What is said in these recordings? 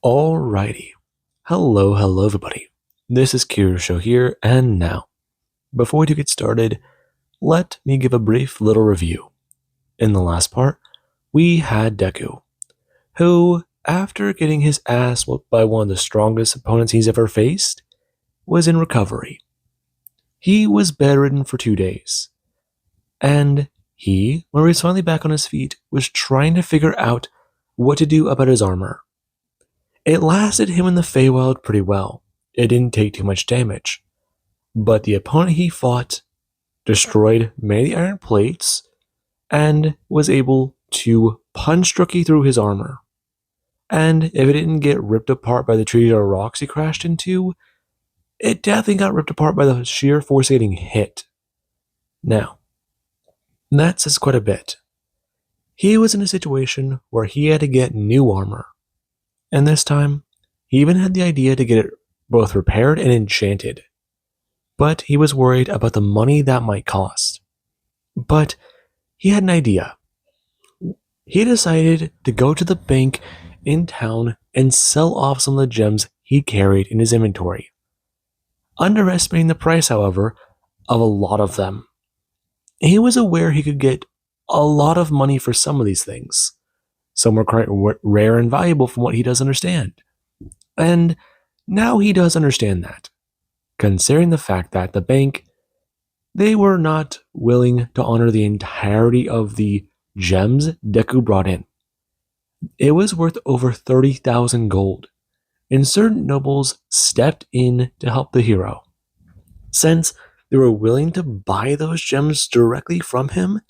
Alrighty. Hello everybody. This is Show here, and now, before we do get started, let me give a brief little review. In the last part, we had Deku, who, after getting his ass whooped by one of the strongest opponents he's ever faced, was in recovery. He was bedridden for 2 days, and he, when he was finally back on his feet, was trying to figure out what to do about his armor. It lasted him in the Feywild pretty well. It didn't take too much damage. But the opponent he fought destroyed many of the iron plates and was able to punch Rookie through his armor. And if it didn't get ripped apart by the trees or rocks he crashed into, it definitely got ripped apart by the sheer force of getting hit. Now, that says quite a bit. He was in a situation where he had to get new armor. And this time, he even had the idea to get it both repaired and enchanted. But he was worried about the money that might cost. But he had an idea. He decided to go to the bank in town and sell off some of the gems he carried in his inventory. Underestimating the price, however, of a lot of them. He was aware he could get a lot of money for some of these things. Some were quite rare and valuable from what he does understand. And now he does understand that, considering the fact that the bank, they were not willing to honor the entirety of the gems Deku brought in. It was worth over 30,000 gold, and certain nobles stepped in to help the hero. Since they were willing to buy those gems directly from him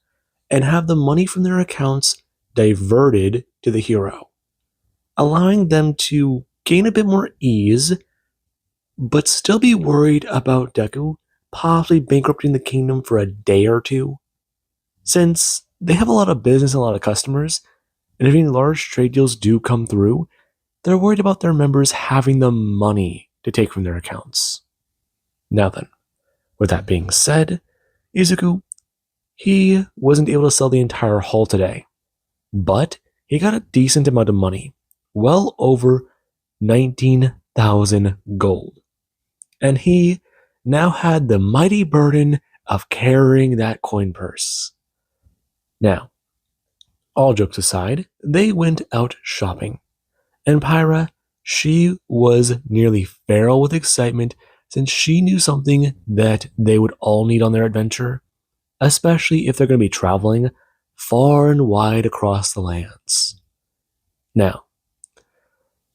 and have the money from their accounts diverted to the hero, allowing them to gain a bit more ease, but still be worried about Deku possibly bankrupting the kingdom for a day or two, since they have a lot of business and a lot of customers, and if any large trade deals do come through, they're worried about their members having the money to take from their accounts. Now then, with that being said, Izuku, he wasn't able to sell the entire haul today. But he got a decent amount of money, well over 19,000 gold. And he now had the mighty burden of carrying that coin purse. Now, all jokes aside, they went out shopping. And Pyra, she was nearly feral with excitement since she knew something that they would all need on their adventure, especially if they're going to be traveling far and wide across the lands. Now,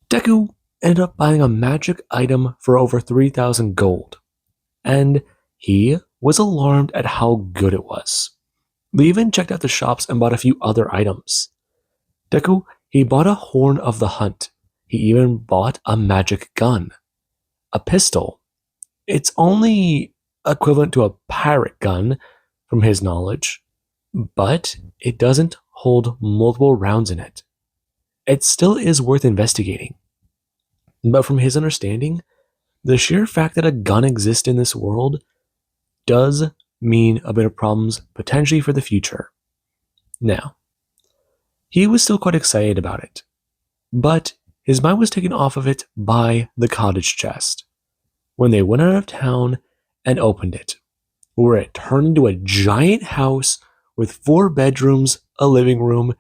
Deku ended up buying a magic item for over 3,000 gold, and he was alarmed at how good it was. They even checked out the shops and bought a few other items. Deku, he bought a horn of the hunt. He even bought a magic gun. A pistol. It's only equivalent to a pirate gun, from his knowledge, but it doesn't hold multiple rounds in it. It still is worth investigating. But from his understanding, the sheer fact that a gun exists in this world does mean a bit of problems potentially for the future. Now, he was still quite excited about it, but his mind was taken off of it by the cottage chest when they went out of town and opened it, where it turned into a giant house with 4 bedrooms, a living room,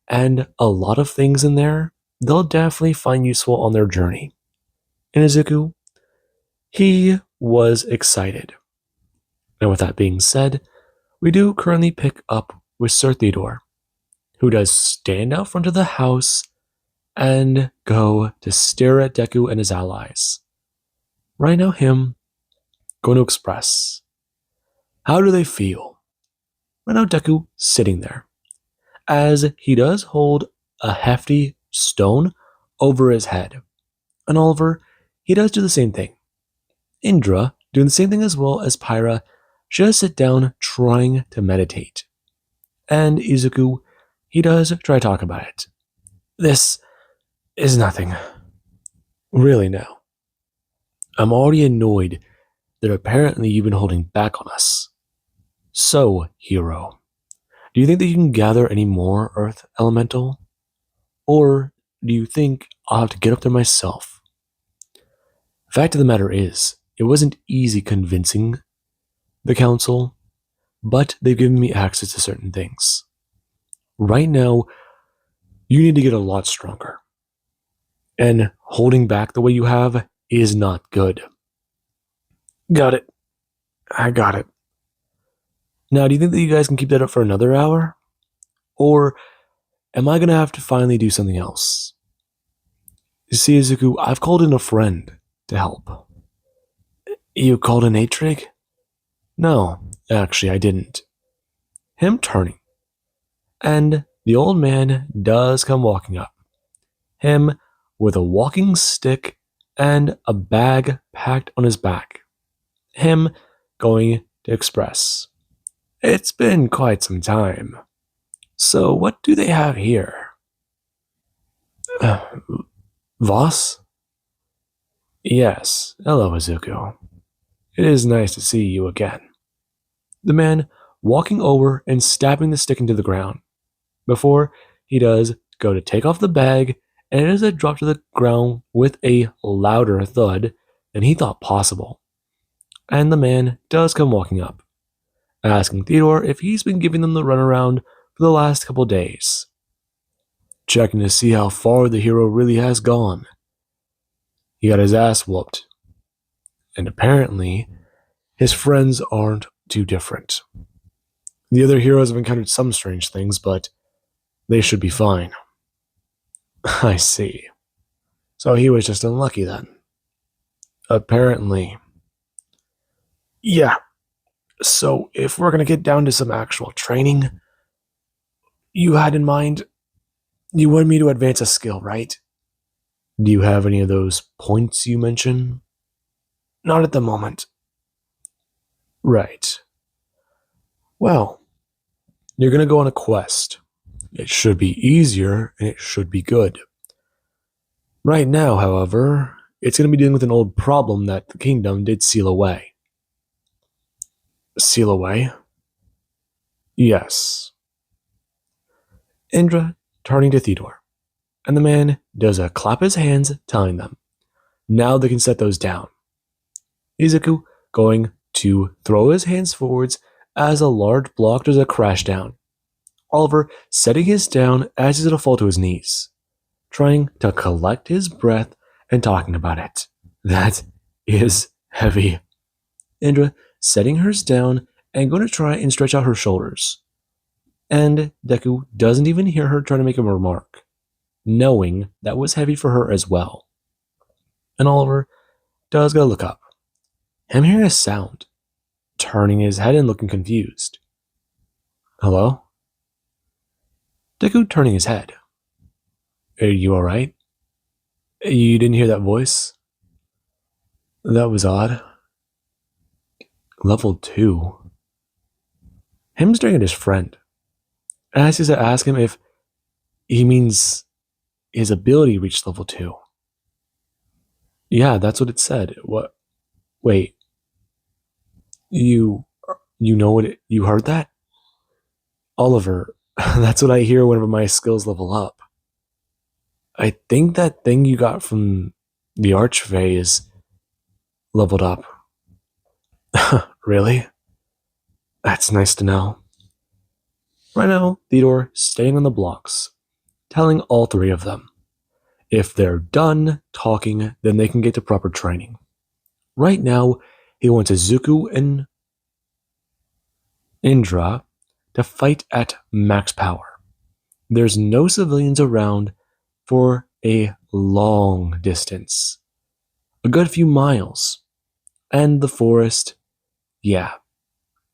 and a lot of things in there they'll definitely find useful on their journey. And Izuku, he was excited. And with that being said, we do currently pick up with Sir Theodore, who does stand out front of the house and go to stare at Deku and his allies. Right now, him going to express, how do they feel? Right now, Deku sitting there, as he does hold a hefty stone over his head. And Oliver, he does do the same thing. Indra, doing the same thing as well as Pyra, just sit down trying to meditate. And Izuku, he does try to talk about it. This is nothing. Really, no. I'm already annoyed that apparently you've been holding back on us. So, hero, do you think that you can gather any more Earth Elemental? Or do you think I'll have to get up there myself? Fact of the matter is, it wasn't easy convincing the council, but they've given me access to certain things. Right now, you need to get a lot stronger. And holding back the way you have is not good. Got it. I got it. Now, do you think that you guys can keep that up for another hour? Or am I going to have to finally do something else? You see, Izuku, I've called in a friend to help. You called in Atrig? No, actually, I didn't. Him turning. And the old man does come walking up. Him with a walking stick and a bag packed on his back. Him going to express. It's been quite some time. So what do they have here? Voss? Yes. Hello, Izuku. It is nice to see you again. The man walking over and stabbing the stick into the ground. Before he does go to take off the bag, and it is a drop to the ground with a louder thud than he thought possible. And the man does come walking up, asking Theodore if he's been giving them the runaround for the last couple days. Checking to see how far the hero really has gone. He got his ass whooped. And apparently, his friends aren't too different. The other heroes have encountered some strange things, but they should be fine. I see. So he was just unlucky then. Apparently. Yeah. So if we're going to get down to some actual training, you had in mind, you wanted me to advance a skill, right? Do you have any of those points you mentioned? Not at the moment. Right. Well, you're going to go on a quest. It should be easier, and it should be good. Right now, however, it's going to be dealing with an old problem that the kingdom did seal away. Seal away? Yes. Indra turning to Theodore, and the man does a clap his hands, telling them, now they can set those down. Izuku going to throw his hands forwards as a large block does a crash down. Oliver setting his down as he's going to fall to his knees, trying to collect his breath and talking about it. That is heavy. Indra setting hers down and going to try and stretch out her shoulders. And Deku doesn't even hear her trying to make a remark, knowing that was heavy for her as well. And Oliver does go look up. Him hearing a sound, turning his head and looking confused. Hello? Deku turning his head. Are you alright? You didn't hear that voice? That was odd. Level 2. Him staring at his friend. As he's to ask him if he means his ability reached level 2. Yeah, that's what it said. What? Wait. You know what you heard that? Oliver, that's what I hear whenever my skills level up. I think that thing you got from the Archfey is leveled up. Really? That's nice to know. Right now, Theodore staying on the blocks, telling all three of them, if they're done talking, then they can get to proper training. Right now, he wants Izuku and Indra to fight at max power. There's no civilians around for a long distance. A good few miles. And the forest, yeah.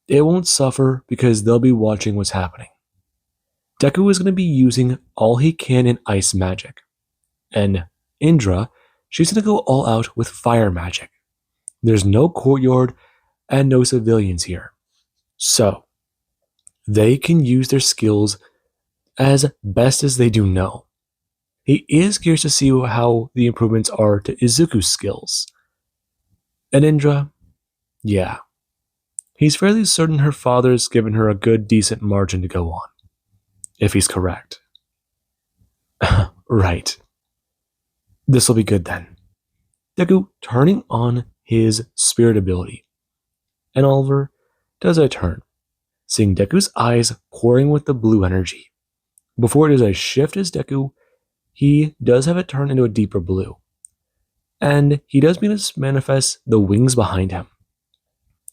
It won't suffer because they'll be watching what's happening. Deku is going to be using all he can in ice magic. And Indra, she's going to go all out with fire magic. There's no courtyard and no civilians here. So, they can use their skills as best as they do know. He is curious to see how the improvements are to Izuku's skills. And Indra, yeah. He's fairly certain her father's given her a good, decent margin to go on. If he's correct. Right. This'll be good then. Deku turning on his spirit ability, and Oliver does a turn, seeing Deku's eyes pouring with the blue energy. Before it does a shift as Deku, he does have it turn into a deeper blue, and he does manifest the wings behind him,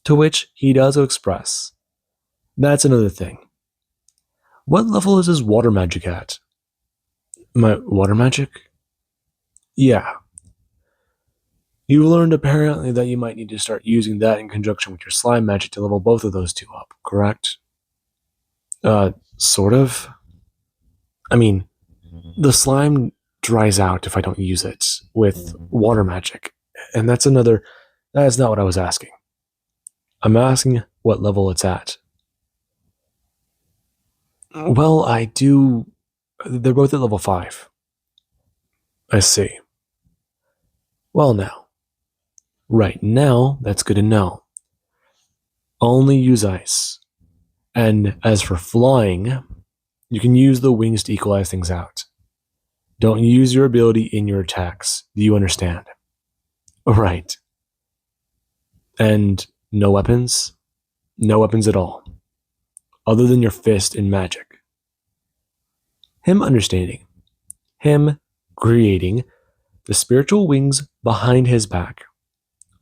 to which he does express. That's another thing. What level is his water magic at? My water magic? Yeah. You learned apparently that you might need to start using that in conjunction with your slime magic to level both of those two up, correct? Sort of. I mean, the slime dries out if I don't use it with water magic, and that is not what I was asking. I'm asking what level it's at. Well, they're both at level 5. I see. Well, now. Right now, that's good to know. Only use ice. And as for flying, you can use the wings to equalize things out. Don't use your ability in your attacks. Do you understand? Right. And no weapons? No weapons at all. Other than your fist and magic. Him understanding. Him creating the spiritual wings behind his back,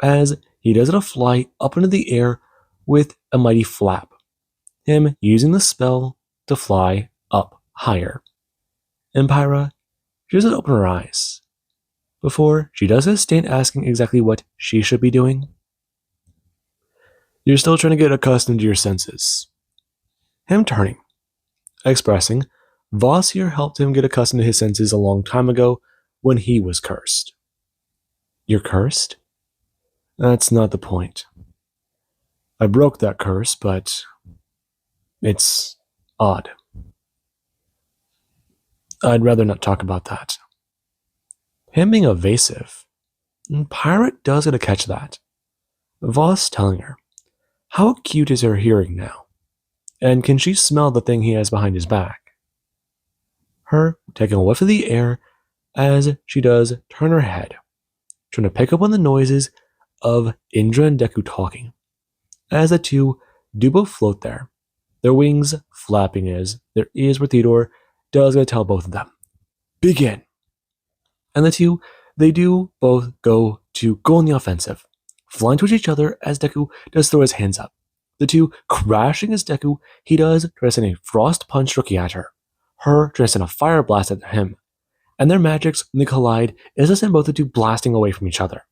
as he does it fly up into the air with a mighty flap. Him using the spell to fly up higher. And Pyra, she doesn't open her eyes. Before she does this, stand asking exactly what she should be doing. You're still trying to get accustomed to your senses. Him turning, expressing, Voss here helped him get accustomed to his senses a long time ago when he was cursed. You're cursed? That's not the point. I broke that curse, but it's odd. I'd rather not talk about that. Him being evasive, and Pirate does get a catch that. Voss telling her, how acute is her hearing now? And can she smell the thing he has behind his back? Her taking a whiff of the air as she does turn her head, trying to pick up on the noises of Indra and Deku talking, as the two do both float there, their wings flapping as their ears where Theodore does get to tell both of them, begin. And the two, they do both go on the offensive, flying towards each other as Deku does throw his hands up. The two crashing as Deku, he does try to send a frost punch rookie at her trying to send a fire blast at him, and their magics, when they collide, is to send both the two blasting away from each other.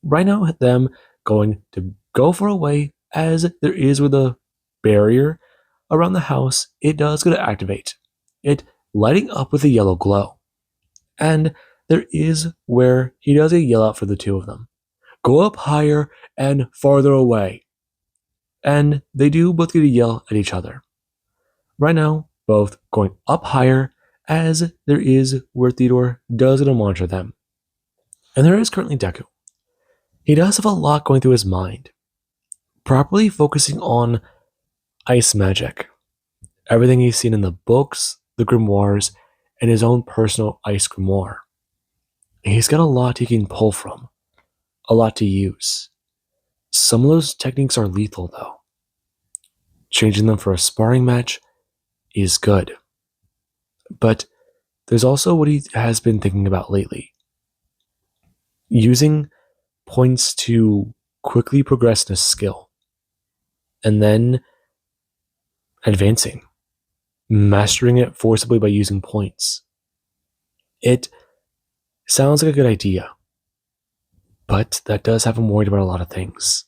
Right now, them going to go for a way, as there is with a barrier around the house, it does go to activate. It lighting up with a yellow glow. And there is where he does a yell out for the two of them. Go up higher and farther away. And they do both get a yell at each other. Right now, both going up higher, as there is where Theodore does get to monitor them. And there is currently Deku. He does have a lot going through his mind, properly focusing on ice magic, everything he's seen in the books, the grimoires, and his own personal ice grimoire. He's got a lot he can pull from, a lot to use. Some of those techniques are lethal though. Changing them for a sparring match is good. But there's also what he has been thinking about lately. Using points to quickly progress in a skill, and then advancing, mastering it forcibly by using points. It sounds like a good idea, but that does have him worried about a lot of things.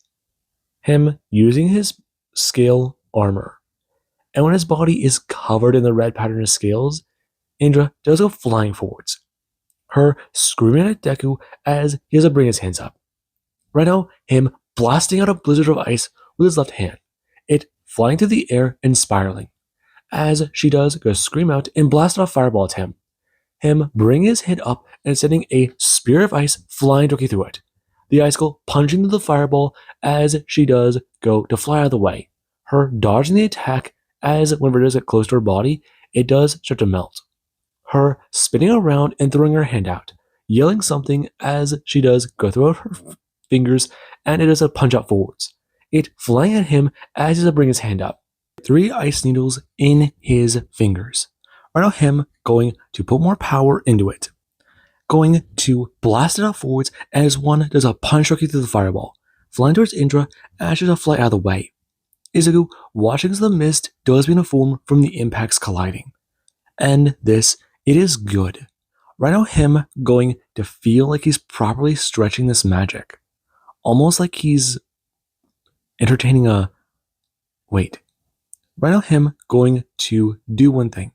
Him using his scale armor, and when his body is covered in the red pattern of scales, Indra does go flying forwards, her screaming at Deku as he has to bring his hands up. Right now, him blasting out a blizzard of ice with his left hand, it flying through the air and spiraling, as she does go scream out and blast off a fireball at him. Him bringing his head up and sending a spear of ice flying directly through it. The icicle punching through the fireball as she does go to fly out of the way, her dodging the attack as whenever it does get close to her body, it does start to melt. Her spinning around and throwing her hand out, yelling something as she does go through her fingers, and it does a punch out forwards. It flying at him as he does bring his hand up. 3 ice needles in his fingers. Right now, him going to put more power into it, going to blast it out forwards as one does a punch rookie through the fireball, flying towards Indra as she does fly out of the way. Izuku, watching as the mist does begin to form from the impacts colliding. And this, it is good. Right now, him going to feel like he's properly stretching this magic. Almost like he's entertaining a. Wait. Right now, him going to do one thing.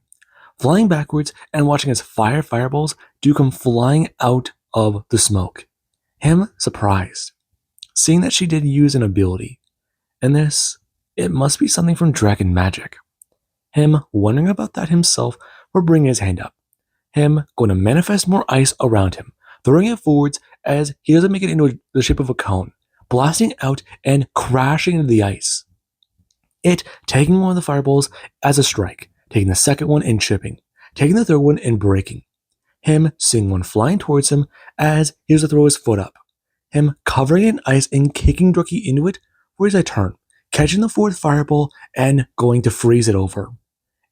Flying backwards and watching as fireballs do come flying out of the smoke. Him surprised, seeing that she did use an ability. And this, it must be something from Dragon Magic. Him wondering about that himself for bringing his hand up. Him going to manifest more ice around him, throwing it forwards as he doesn't make it into the shape of a cone, blasting out and crashing into the ice. It taking one of the fireballs as a strike, taking the second one and chipping, taking the third one and breaking. Him seeing one flying towards him as he was to throw his foot up. Him covering it in ice and kicking Drucky into it for his turn, catching the fourth fireball and going to freeze it over.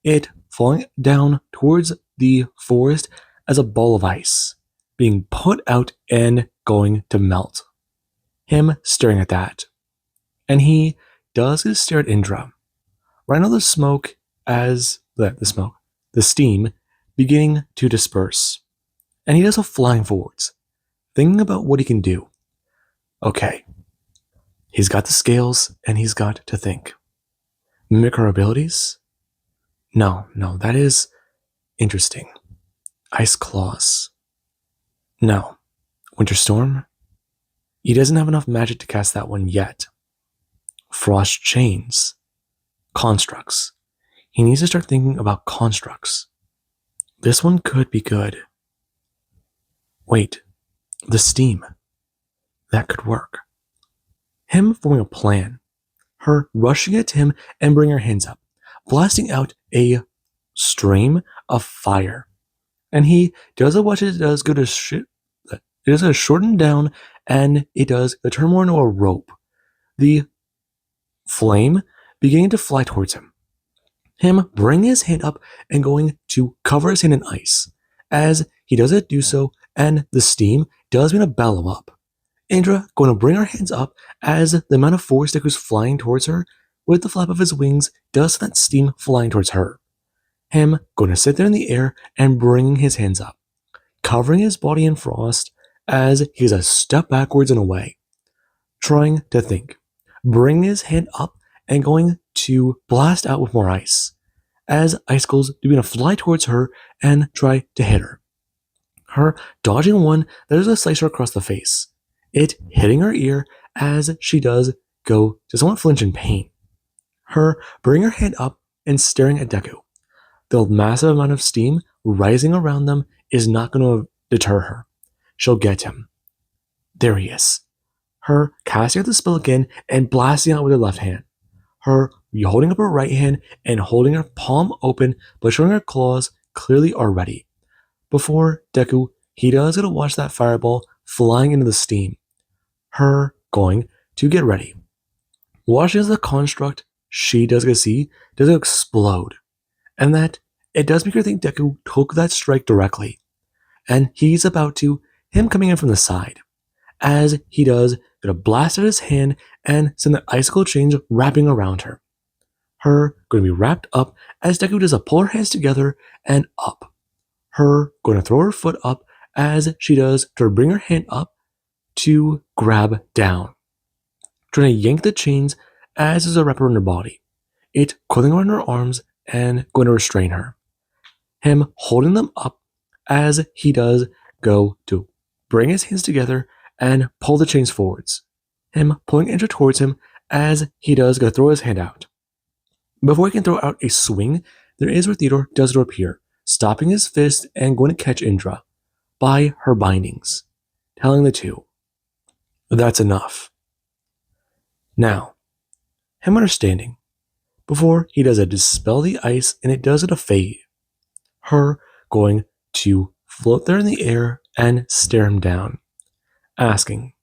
It falling down towards the forest as a ball of ice, being put out and going to melt. Him staring at that. And he does get to stare at Indra. Right now the smoke the steam beginning to disperse. And he does a flying forwards, thinking about what he can do. Okay. He's got the scales and he's got to think. Mimic her abilities? No, that is interesting. Ice claws. No. Winter storm? He doesn't have enough magic to cast that one yet. Frost chains. Constructs. He needs to start thinking about constructs. This one could be good. Wait, the steam. That could work. Him forming a plan. Her rushing it to him and bringing her hands up, blasting out a stream of fire. And he does what it does go to it does a shorten down and it does turn more into a rope. The flame beginning to fly towards him. Him bringing his hand up and going to cover his hand in ice. As he does it do so, and the steam does begin to bellow up. Indra going to bring her hands up as the amount of force that goes flying towards her with the flap of his wings does that steam flying towards her. Him going to sit there in the air and bringing his hands up, covering his body in frost as he's a step backwards and away, trying to think, bringing his hand up and going to blast out with more ice, as icicles begin to fly towards her and try to hit her. Her dodging one that is a slicer across the face, it hitting her ear as she does go to somewhat flinch in pain. Her bringing her hand up and staring at Deku. The massive amount of steam rising around them is not going to deter her. She'll get him. There he is. Her casting out the spell again and blasting out with her left hand. Her holding up her right hand and holding her palm open but showing her claws clearly are ready. Before Deku, he does get to watch that fireball flying into the steam. Her going to get ready. Watching as the construct she does get to see does explode. And that it does make her think Deku took that strike directly. And he's about to, him coming in from the side. As he does, get a blast at his hand and send the icicle chains wrapping around her. Her going to be wrapped up as Deku does pull her hands together and up. Her going to throw her foot up as she does to bring her hand up to grab down. Trying to yank the chains as is a wrap around her body. It coiling around her arms and going to restrain her. Him holding them up as he does go to bring his hands together and pull the chains forwards. Him pulling Indra towards him as he does go throw his hand out. Before he can throw out a swing, there is where Theodore does appear, stopping his fist and going to catch Indra by her bindings, telling the two, that's enough. Now, him understanding, before he does dispel the ice and it does it a fade, her going to float there in the air and stare him down, asking,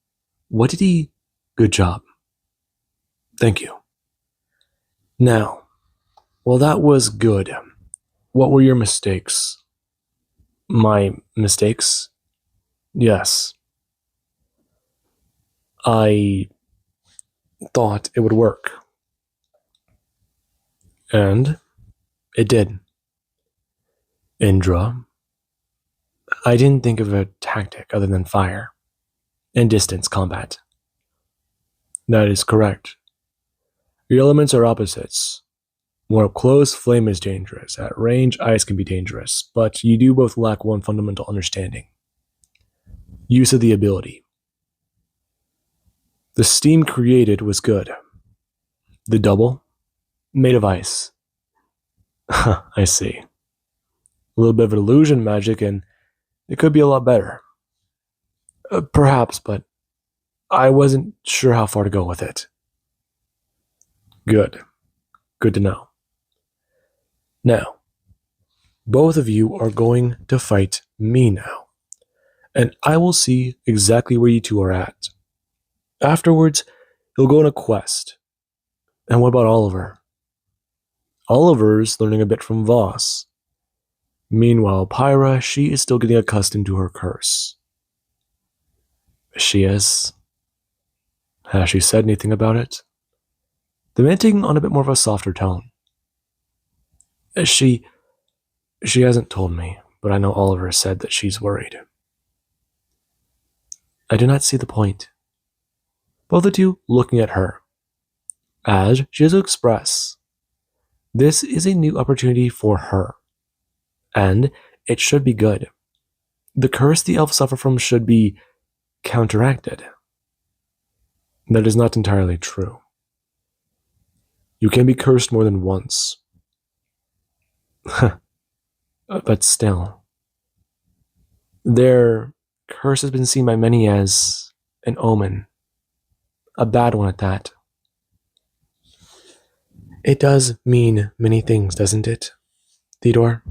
"What did he? Good job. Thank you. Now, well, that was good. What were your mistakes?" "My mistakes?" "Yes. I thought it would work." "And it did." "Indra, I didn't think of a tactic other than fire and distance combat." "That is correct. Your elements are opposites. More up close, flame is dangerous. At range, ice can be dangerous, but you do both lack one fundamental understanding: use of the ability. The steam created was good. The double, made of ice." "I see. A little bit of illusion magic, and it could be a lot better." Perhaps, but I wasn't sure how far to go with it." "Good. Good to know. Now, both of you are going to fight me now, and I will see exactly where you two are at. Afterwards, you'll go on a quest. And what about Oliver?" "Oliver's learning a bit from Voss. Meanwhile, Pyra, she is still getting accustomed to her curse." "She is? Has she said anything about it?" Demanding on a bit more of a softer tone. She hasn't told me, but I know Oliver said that she's worried." "I do not see the point." Both the two looking at her, as she has to express, this is a new opportunity for her, and it should be good. The curse the elves suffer from should be counteracted. That is not entirely true. You can be cursed more than once. But still, their curse has been seen by many as an omen, a bad one at that. It does mean many things, doesn't it, Theodore?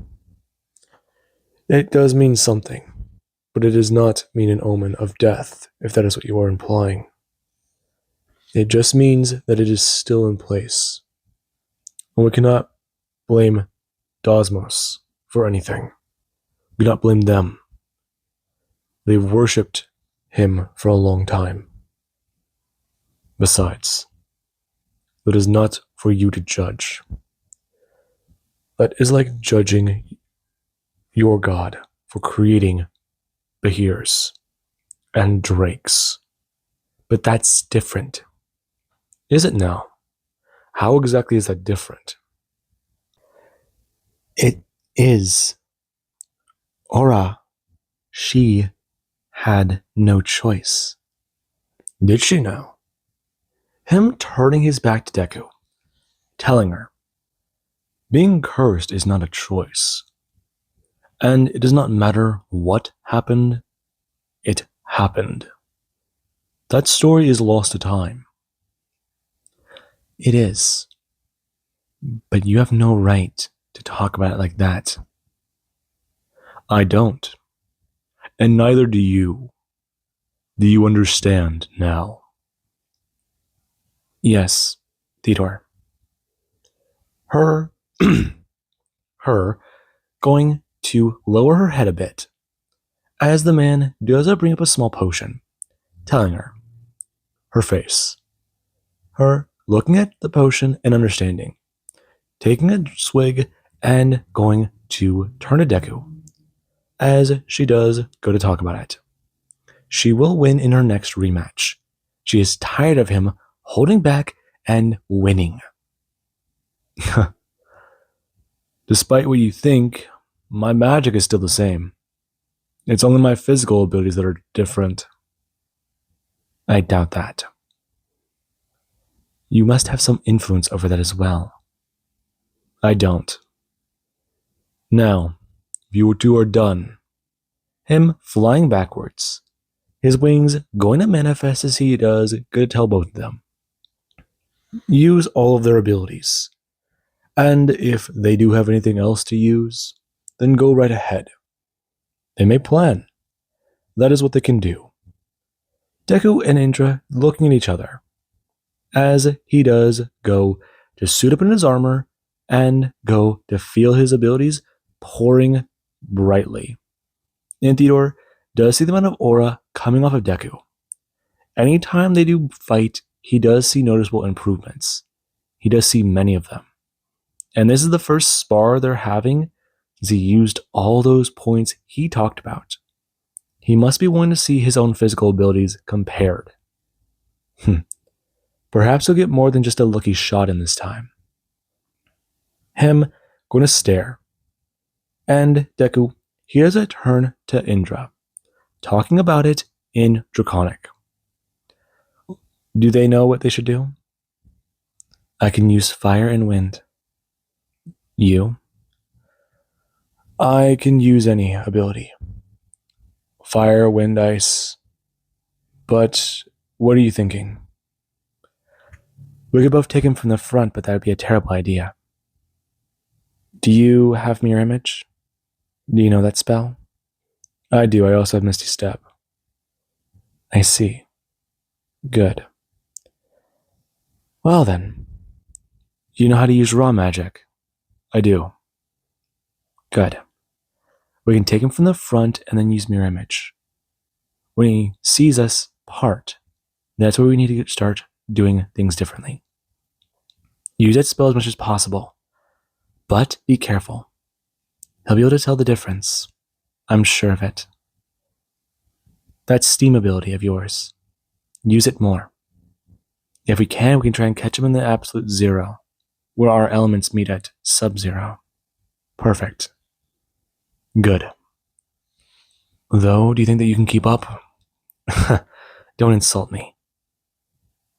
It does mean something, but it does not mean an omen of death, if that is what you are implying. It just means that it is still in place. And we cannot blame Dosmos for anything. We cannot blame them. They've worshipped him for a long time. Besides, that is not for you to judge. That is like judging your god for creating Behirs and drakes. But that's different. Is it now? How exactly is that different? It is. Aura, she had no choice. Did she now? Him turning his back to Deku, telling her, being cursed is not a choice. And it does not matter what happened, it happened. That story is lost to time. It is. But you have no right to talk about it like that. I don't. And neither do you. Do you understand now? Yes, Theodore. Her going to lower her head a bit as the man does bring up a small potion, telling her face, her looking at the potion and understanding, taking a swig and going to turn to Deku as she does go to talk about it. She will win in her next rematch. She is tired of him holding back and winning. Despite what you think, my magic is still the same. It's only my physical abilities that are different. I doubt that. You must have some influence over that as well. I don't. Now, you two are done. Him flying backwards, his wings going to manifest as he does, good to tell both of them. Use all of their abilities. And if they do have anything else to use, then go right ahead. They may plan, that is what they can do. Deku and Indra looking at each other as he does go to suit up in his armor and go to feel his abilities pouring brightly. And Theodore does see the amount of aura coming off of Deku. Anytime they do fight, he does see noticeable improvements. He does see many of them. And this is the first spar they're having since he used all those points he talked about. He must be wanting to see his own physical abilities compared. Perhaps he'll get more than just a lucky shot in this time. Him going to stare. And Deku, he has a turn to Indra, talking about it in Draconic. Do they know what they should do? I can use fire and wind. You? I can use any ability. Fire, wind, ice. But what are you thinking? We could both take him from the front, but that would be a terrible idea. Do you have Mirror Image? Do you know that spell? I do. I also have Misty Step. I see. Good. Well then. Do you know how to use raw magic? I do. Good. We can take him from the front and then use Mirror Image. When he sees us part, that's where we need to start doing things differently. Use that spell as much as possible, but be careful. He'll be able to tell the difference. I'm sure of it. That steam ability of yours, use it more. If we can try and catch him in the absolute zero, where our elements meet at sub-zero. Perfect. Good. Though, do you think that you can keep up? Don't insult me.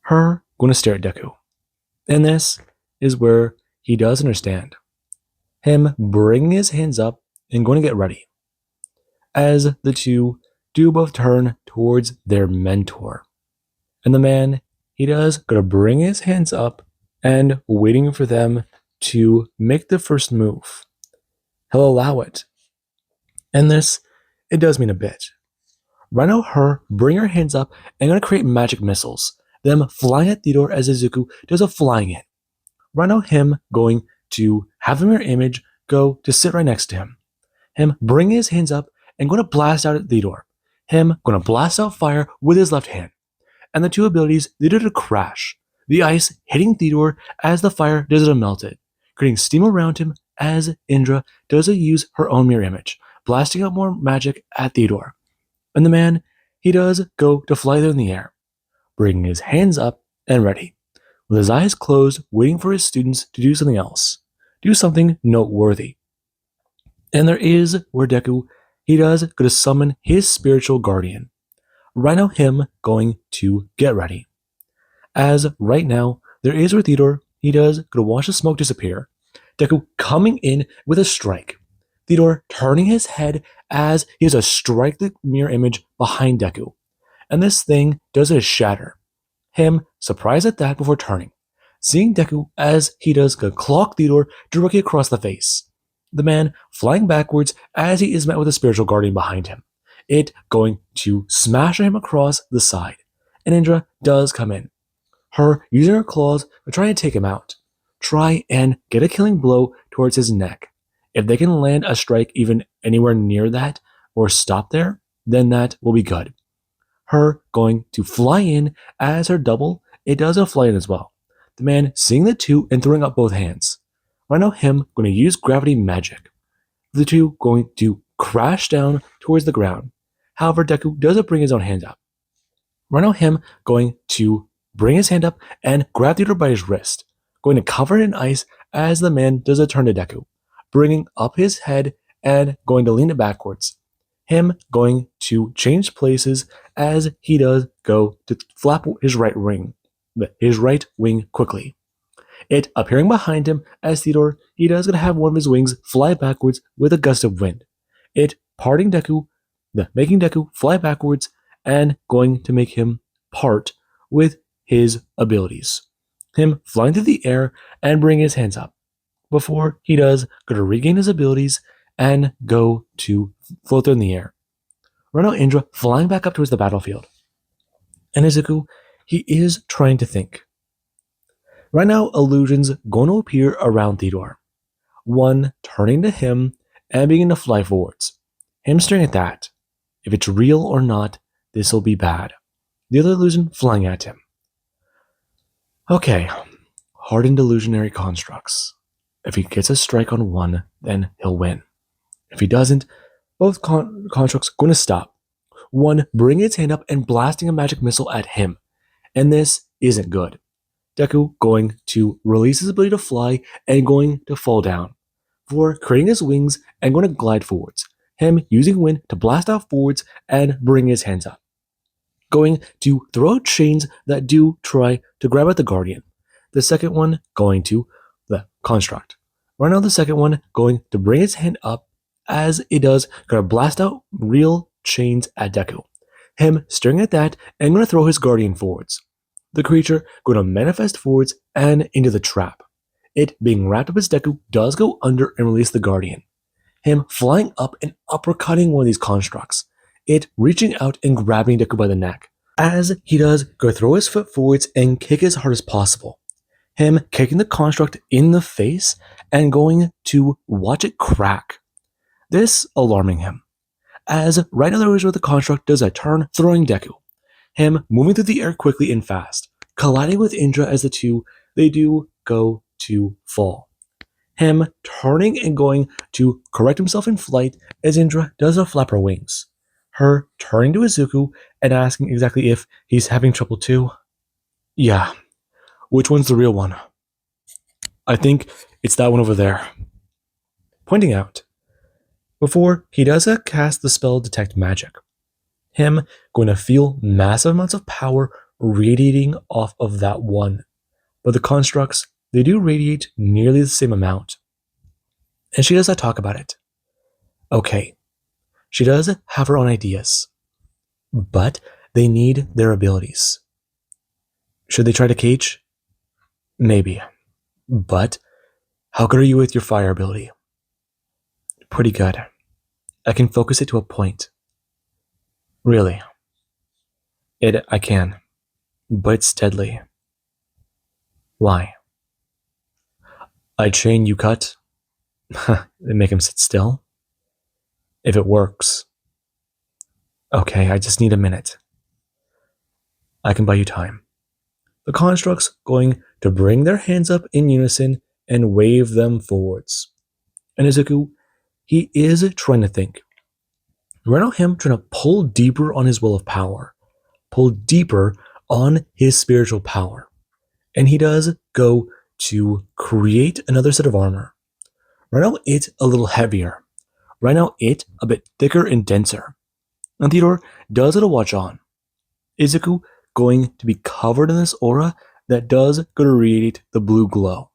Her going to stare at Deku. And this is where he does understand. Him bringing his hands up and going to get ready. As the two do both turn towards their mentor. And the man, he does going to bring his hands up and waiting for them to make the first move. He'll allow it. And this, it does mean a bit. Rhino her bring her hands up and going to create magic missiles. Them flying at Theodore as Izuku does a flying in. Rhino him going to have the mirror image go to sit right next to him. Him bring his hands up and going to blast out at Theodore. Him going to blast out fire with his left hand. And the two abilities, they did a crash. The ice hitting Theodore as the fire does it melt it, creating steam around him as Indra does use her own mirror image, blasting out more magic at Theodore. And the man, he does go to fly there in the air, bringing his hands up and ready, with his eyes closed, waiting for his students to do something else, do something noteworthy. And there is where Deku, he does go to summon his spiritual guardian. Rhino him going to get ready. As right now, there is where Theodore, he does go to watch the smoke disappear. Deku coming in with a strike. Theodore turning his head as he has a strike the mirror image behind Deku. And this thing does a shatter. Him surprised at that before turning. Seeing Deku as he does go clock Theodore directly across the face. The man flying backwards as he is met with a spiritual guardian behind him. It going to smash him across the side. And Indra does come in. Her using her claws to try and take him out. Try and get a killing blow towards his neck. If they can land a strike even anywhere near that or stop there, then that will be good. Her going to fly in as her double, it does a fly in as well. The man seeing the two and throwing up both hands. Rhino him going to use gravity magic. The two going to crash down towards the ground. However, Deku doesn't bring his own hand up. Rhino him going to bring his hand up and grab Theodore by his wrist, going to cover it in ice as the man does a turn to Deku, bringing up his head and going to lean it backwards. Him going to change places as he does go to flap his right wing quickly. It appearing behind him as Theodore, he does going to have one of his wings fly backwards with a gust of wind. It parting Deku, making Deku fly backwards and going to make him part with his abilities. Him flying through the air and bring his hands up before he does go to regain his abilities and go to float in the air. right now Indra flying back up towards the battlefield. And Izuku, he is trying to think. Right now, illusions going to appear around Theodore. One turning to him and beginning to fly forwards. Him staring at that. If it's real or not, this will be bad. The other illusion flying at him. Okay, hardened illusionary constructs. If he gets a strike on one, then he'll win. If he doesn't, both constructs going to stop. One bringing its hand up and blasting a magic missile at him. And this isn't good. Deku going to release his ability to fly and going to fall down. For creating his wings and going to glide forwards. Him using wind to blast out forwards and bring his hands up. Going to throw out chains that do try to grab at the Guardian. The second one going to the construct. Right now the second one going to bring its hand up as it does, going to blast out real chains at Deku. Him staring at that and going to throw his Guardian forwards. The creature going to manifest forwards and into the trap. It being wrapped up as Deku does go under and release the Guardian. Him flying up and uppercutting one of these constructs. It reaching out and grabbing Deku by the neck. As he does, go throw his foot forwards and kick as hard as possible. Him kicking the construct in the face and going to watch it crack. This alarming him. As right now where the construct does a turn, throwing Deku. Him moving through the air quickly and fast, colliding with Indra as the two, they do go to fall. Him turning and going to correct himself in flight as Indra does not flap her wings. Her turning to Izuku and asking exactly if he's having trouble too. Yeah, which one's the real one? I think it's that one over there. Pointing out, before he does cast the spell Detect Magic. Him going to feel massive amounts of power radiating off of that one. But the constructs, they do radiate nearly the same amount. And she does not talk about it. Okay, she does have her own ideas. But they need their abilities. Should they try to cage? Maybe. But how good are you with your fire ability? Pretty good. I can focus it to a point. Really. I can. But it's deadly. Why? I chain you cut. And make him sit still. If it works. Okay, I just need a minute. I can buy you time. The constructs going to bring their hands up in unison and wave them forwards. And Izuku, he is trying to think. Right now, him trying to pull deeper on his will of power. Pull deeper on his spiritual power. And he does go to create another set of armor. Right now, it's a little heavier. Right now, it's a bit thicker and denser. And Theodore does it to watch on. Izuku going to be covered in this aura that does go to radiate the blue glow.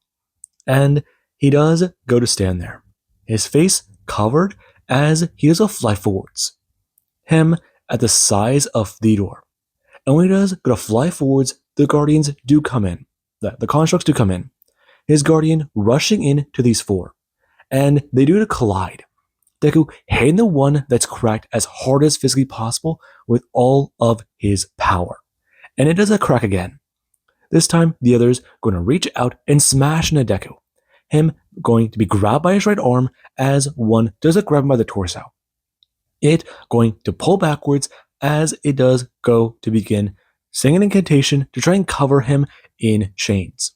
And he does go to stand there. His face covered as he does fly forwards. Him at the size of Theodore. And when he does go to fly forwards, the Guardians do come in. The constructs do come in. His Guardian rushing in to these four. And they do to collide. Deku hitting the one that's cracked as hard as physically possible with all of his power. And it does a crack again. This time, the others going to reach out and smash into Deku. Him going to be grabbed by his right arm as one does a grab him by the torso. It going to pull backwards as it does go to begin singing an incantation to try and cover him in chains.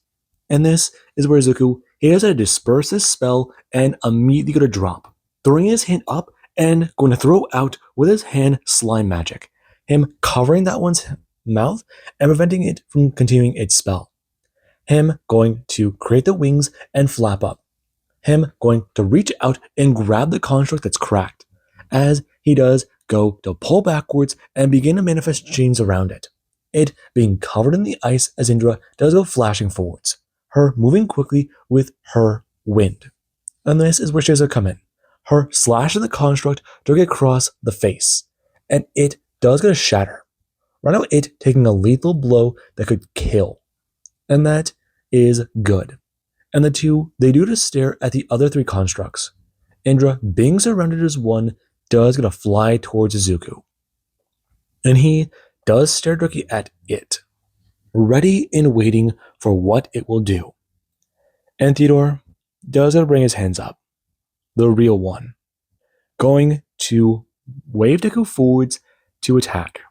And this is where Izuku, he does to disperse this spell and immediately going to drop, throwing his hand up and going to throw out with his hand slime magic. Him covering that one's mouth and preventing it from continuing its spell. Him going to create the wings and flap up. Him going to reach out and grab the construct that's cracked. As he does go to pull backwards and begin to manifest chains around it. It being covered in the ice as Indra does go flashing forwards. Her moving quickly with her wind. And this is where she has to come in. Her slashing the construct to get across the face. And it does get to shatter. Right now it taking a lethal blow that could kill. And that is good. And the two, they do to stare at the other three constructs. Indra, being surrounded as one, does get to fly towards Izuku. And he does stare directly at it, ready and waiting for what it will do. And Theodore does bring his hands up, the real one, going to wave Deku forwards to attack.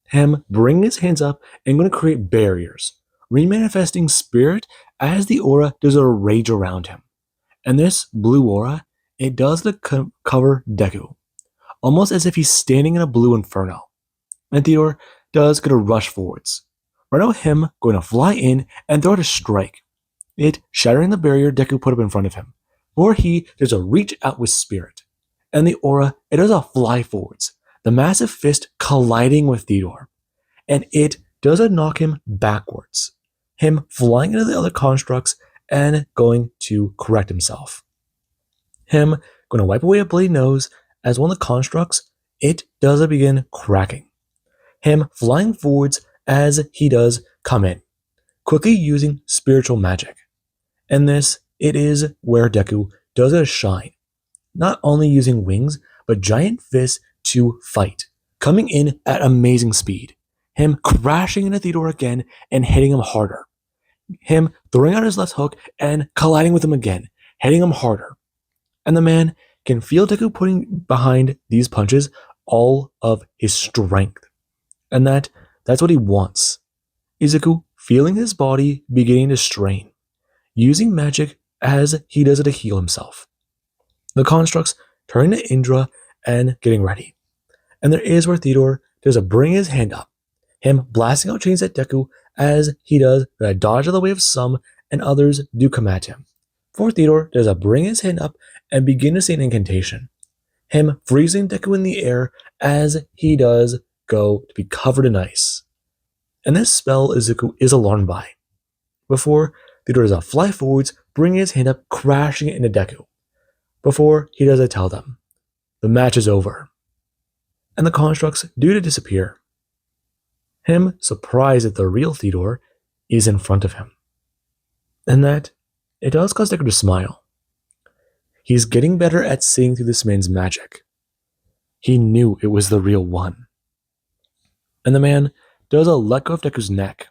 Him bringing his hands up and going to create barriers, remanifesting spirit as the aura does a rage around him. And this blue aura, it does cover Deku, almost as if he's standing in a blue inferno. And Theodore does get a rush forwards. Right now, him going to fly in and throw out a strike, it shattering the barrier Deku put up in front of him. Or he does a reach out with spirit. And the aura, it does a fly forwards, the massive fist colliding with Theodore. And it does a knock him backwards, him flying into the other constructs and going to correct himself. Him going to wipe away a bloody nose as one of the constructs, it does begin cracking. Him flying forwards as he does come in, quickly using spiritual magic. And this, it is where Deku does a shine, not only using wings, but giant fists to fight, coming in at amazing speed. Him crashing into Theodore again and hitting him harder. Him throwing out his left hook and colliding with him again, hitting him harder. And the man can feel Deku putting behind these punches all of his strength. And that's what he wants. Izuku feeling his body beginning to strain, using magic as he does it to heal himself. The constructs turning to Indra and getting ready. And there is where Theodore does a bring his hand up, him blasting out chains at Deku as he does a dodge of the way of some and others do come at him. For Theodore does a bring his hand up and begin to say an incantation, him freezing Deku in the air as he does go to be covered in ice. And this spell Izuku is alarmed by. Before, Theodore does a fly forwards, bringing his hand up, crashing it into Deku. Before he does tell them, the match is over. And the constructs do to disappear. Him surprised that the real Theodore is in front of him. And that, it does cause Deku to smile. He's getting better at seeing through this man's magic. He knew it was the real one. And the man does a let go of Deku's neck.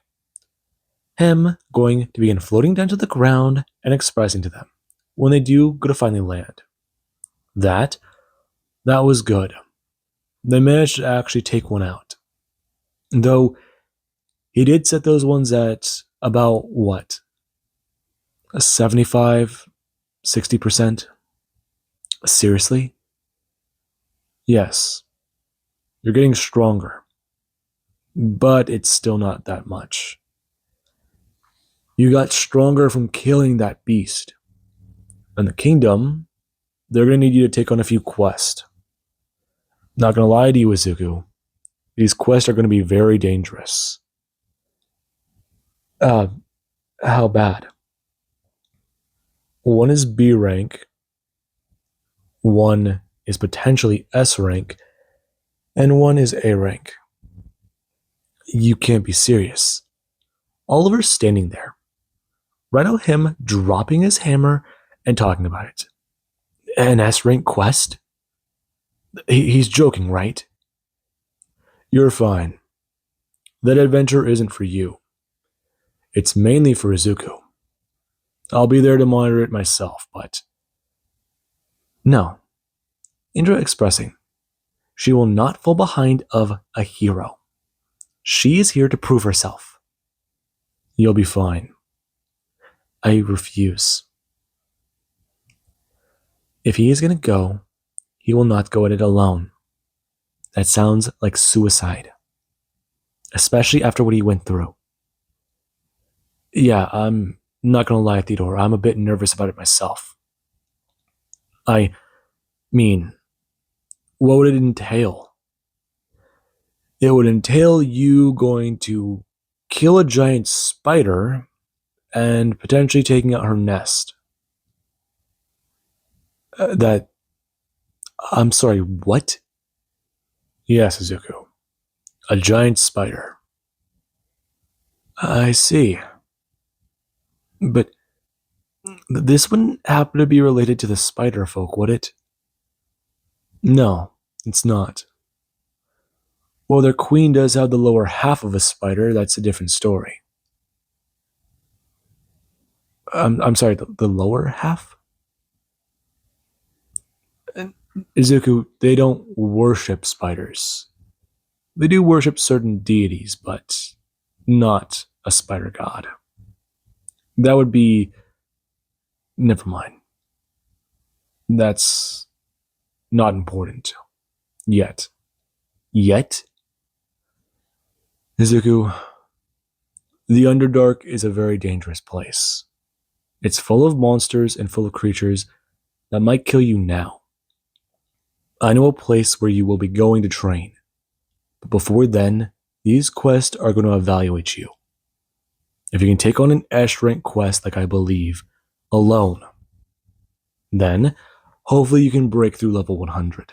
Him going to begin floating down to the ground and expressing to them when they do go to finally land. That was good. They managed to actually take one out. Though he did set those ones at about what? A 75, 60%? Seriously? Yes. You're getting stronger. But it's still not that much. You got stronger from killing that beast. And the kingdom, they're going to need you to take on a few quests. Not going to lie to you, Izuku. These quests are going to be very dangerous. How bad? One is B rank. One is potentially S rank. And one is A rank. You can't be serious. Oliver's standing there. Right now, him dropping his hammer and talking about it. An S rank quest? He's joking, right? You're fine. That adventure isn't for you. It's mainly for Izuku. I'll be there to monitor it myself, but... No. Indra expressing. She will not fall behind of a hero. She is here to prove herself. You'll be fine. I refuse. If he is going to go, he will not go at it alone. That sounds like suicide. Especially after what he went through. Yeah, I'm not going to lie, Theodore. I'm a bit nervous about it myself. I mean, what would it entail? It would entail you going to kill a giant spider and potentially taking out her nest. I'm sorry, what? Yes, Izuku. A giant spider. I see. But this wouldn't happen to be related to the spider folk, would it? No, it's not. Well, their queen does have the lower half of a spider. That's a different story. I'm sorry, the lower half? Izuku, they don't worship spiders. They do worship certain deities, but not a spider god. That would be. Never mind. That's not important. Yet. Yet? Izuku, the Underdark is a very dangerous place. It's full of monsters and full of creatures that might kill you now. I know a place where you will be going to train, but before then, these quests are going to evaluate you. If you can take on an S rank quest like I believe, alone, then hopefully you can break through level 100.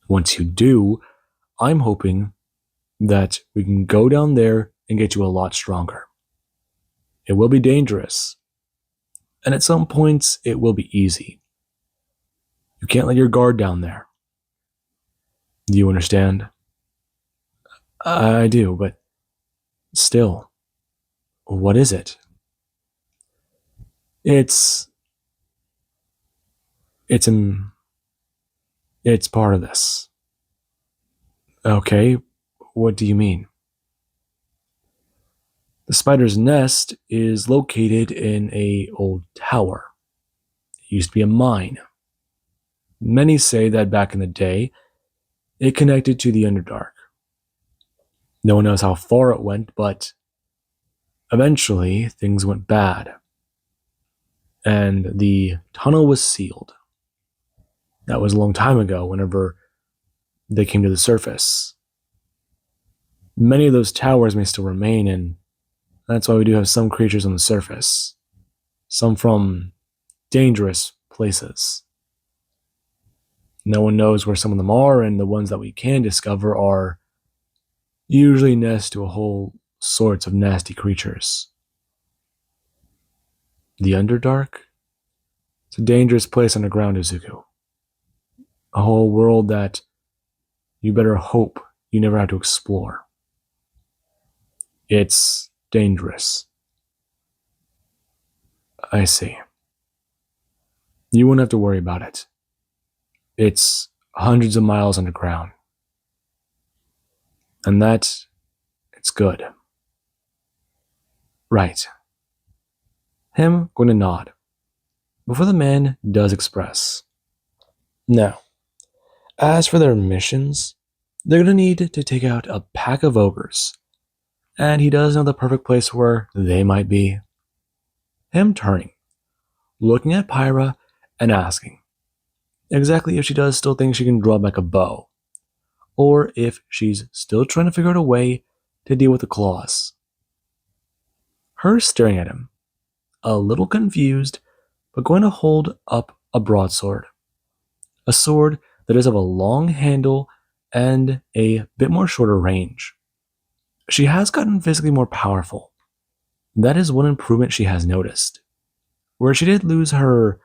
Once you do, I'm hoping that we can go down there and get you a lot stronger. It will be dangerous, and at some points it will be easy. You can't let your guard down there. Do you understand? I do, but still, what is it? It's part of this. Okay, what do you mean? The spider's nest is located in a old tower. It used to be a mine. Many say that back in the day, it connected to the Underdark. No one knows how far it went, but eventually things went bad, and the tunnel was sealed. That was a long time ago, whenever they came to the surface. Many of those towers may still remain, and that's why we do have some creatures on the surface. Some from dangerous places. No one knows where some of them are, and the ones that we can discover are usually nest to a whole sorts of nasty creatures. The Underdark? It's a dangerous place underground, Izuku. A whole world that you better hope you never have to explore. It's dangerous. I see. You won't have to worry about it. It's hundreds of miles underground. And it's good. Right. Him going to nod, before the man does express. Now, as for their missions, they're going to need to take out a pack of ogres, and he does know the perfect place where they might be. Him turning, looking at Pyra, and asking exactly if she does still think she can draw back a bow, or if she's still trying to figure out a way to deal with the claws. Her staring at him, a little confused, but going to hold up a broadsword. A sword that is of a long handle and a bit more shorter range. She has gotten physically more powerful. That is one improvement she has noticed. Where she did lose her,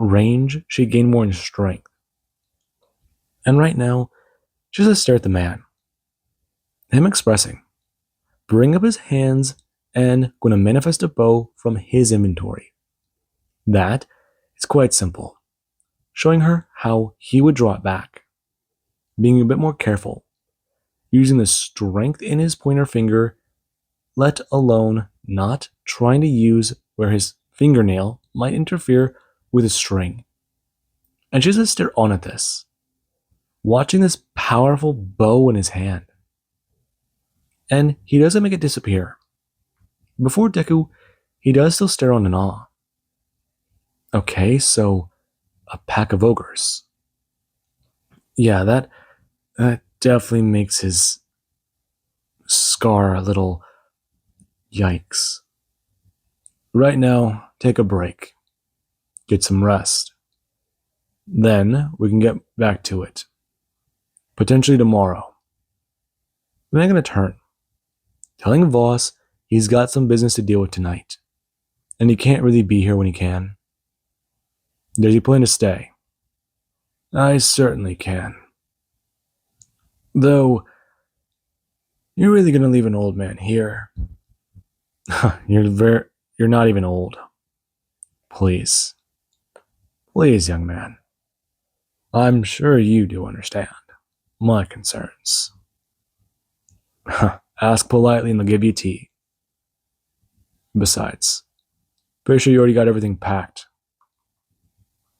range, she gained more in strength. And right now, she just stare at the man. Him expressing, bring up his hands and going to manifest a bow from his inventory. That is quite simple, showing her how he would draw it back, being a bit more careful, using the strength in his pointer finger, let alone not trying to use where his fingernail might interfere with a string. And she just stare on at this, watching this powerful bow in his hand. And he doesn't make it disappear. Before Deku, he does still stare on in awe. Okay, so a pack of ogres. Yeah, that definitely makes his scar a little yikes. Right now, take a break. Get some rest. Then we can get back to it. Potentially tomorrow. Then I'm going to turn, telling Voss he's got some business to deal with tonight, and he can't really be here when he can. Does he plan to stay? I certainly can. Though, you're really gonna leave an old man here? you're very, you're not even old. Please. Please, young man. I'm sure you do understand my concerns. Ask politely and they'll give you tea. Besides, pretty sure you already got everything packed.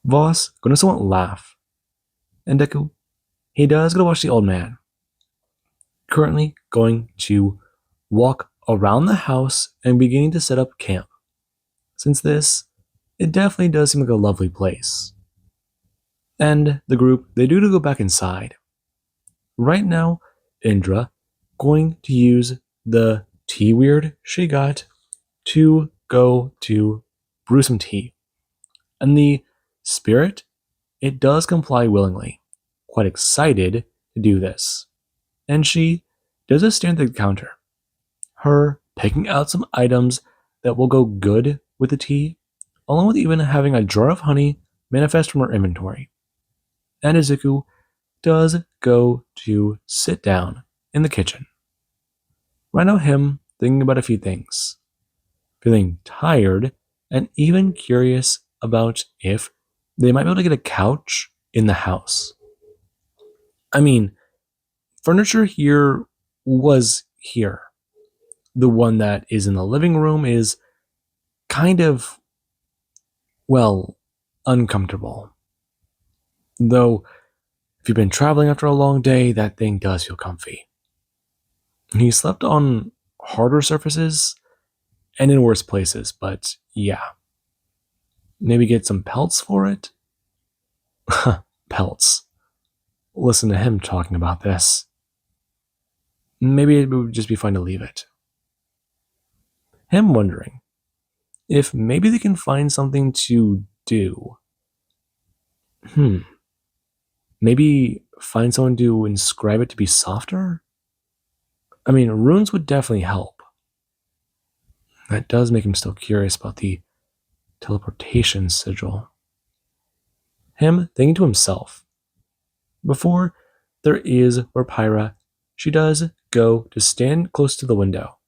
Voss gonna somewhat laugh. And Deku, he does gonna watch the old man. Currently going to walk around the house and beginning to set up camp. Since this, it definitely does seem like a lovely place. And the group, they do to go back inside. Right now, Indra going to use the tea weird she got to go to brew some tea. And the spirit, it does comply willingly, quite excited to do this. And she does a stand at the counter, her picking out some items that will go good with the tea, along with even having a jar of honey manifest from her inventory. And Izuku does go to sit down in the kitchen. Right now, him thinking about a few things, feeling tired, and even curious about if they might be able to get a couch in the house. I mean, furniture here was here. The one that is in the living room is kind of, well, uncomfortable. Though, if you've been traveling after a long day, that thing does feel comfy. He slept on harder surfaces and in worse places, but yeah. Maybe get some pelts for it? Pelts. Listen to him talking about this. Maybe it would just be fun to leave it. Him wondering if maybe they can find something to do. Maybe find someone to inscribe it to be softer? I mean, runes would definitely help. That does make him still curious about the teleportation sigil. Him thinking to himself, before there is Pyra, she does go to stand close to the window.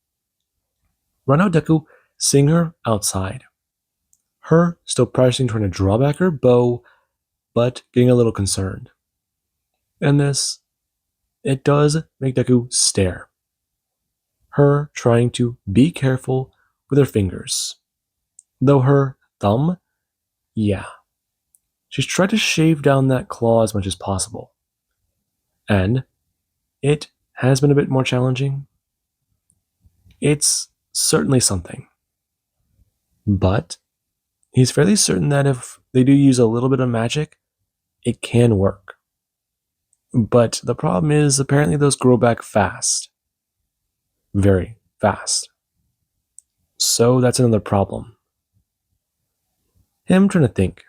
Right now, Deku seeing her outside. Her still pressing trying to draw back her bow, but getting a little concerned. And this, it does make Deku stare. Her trying to be careful with her fingers. Though her thumb, yeah. She's tried to shave down that claw as much as possible. And it has been a bit more challenging. It's certainly something. But he's fairly certain that if they do use a little bit of magic, it can work. But the problem is apparently those grow back fast. Very fast. So that's another problem. Him trying to think.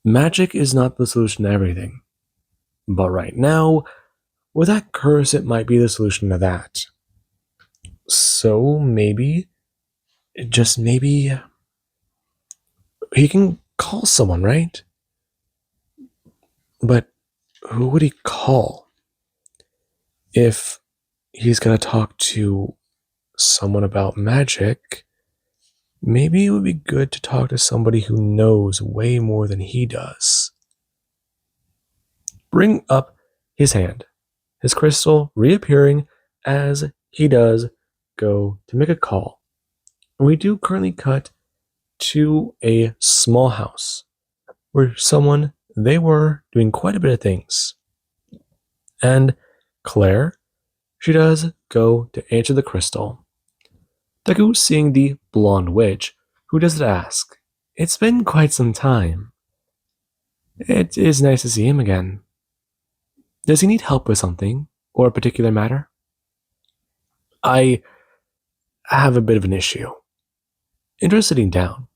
Magic is not the solution to everything. But right now, with that curse, it might be the solution to that. So maybe, just maybe, he can call someone, right? But who would he call? If he's going to talk to someone about magic, maybe it would be good to talk to somebody who knows way more than he does. Bring up his hand, his crystal reappearing as he does go to make a call. We do currently cut to a small house where they were doing quite a bit of things. And Claire, she does go to answer the crystal. Deku seeing the blonde witch, who does ask, "It's been quite some time. It is nice to see him again. Does he need help with something, or a particular matter?" "I have a bit of an issue." Indra sitting down.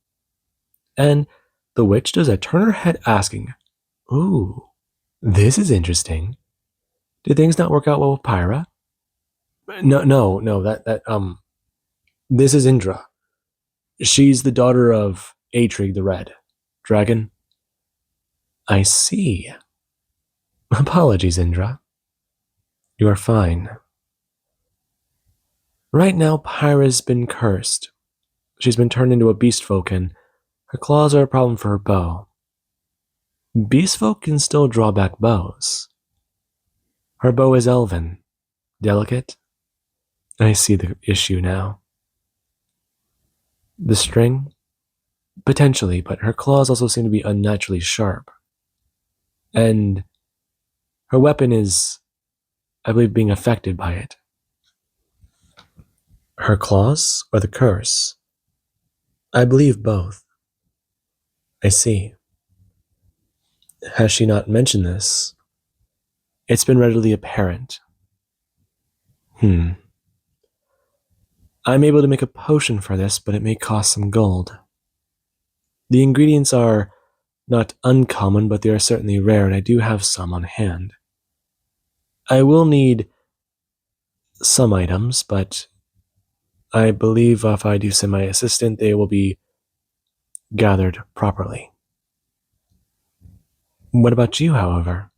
And the witch does turn her head asking, "Ooh, this is interesting. Did things not work out well with Pyra?" No, this is Indra. She's the daughter of Atrig the Red Dragon. I see. Apologies, Indra. You are fine. Right now, Pyra's been cursed. She's been turned into a beast folk, and her claws are a problem for her bow. Beast folk can still draw back bows. Her bow is elven, delicate. I see the issue now. The string? Potentially, but her claws also seem to be unnaturally sharp. And her weapon is, I believe, being affected by it. Her claws or the curse? I believe both. I see. Has she not mentioned this? It's been readily apparent. I'm able to make a potion for this, but it may cost some gold. The ingredients are not uncommon, but they are certainly rare, and I do have some on hand. I will need some items, but I believe if I do send my assistant, they will be gathered properly. What about you, however?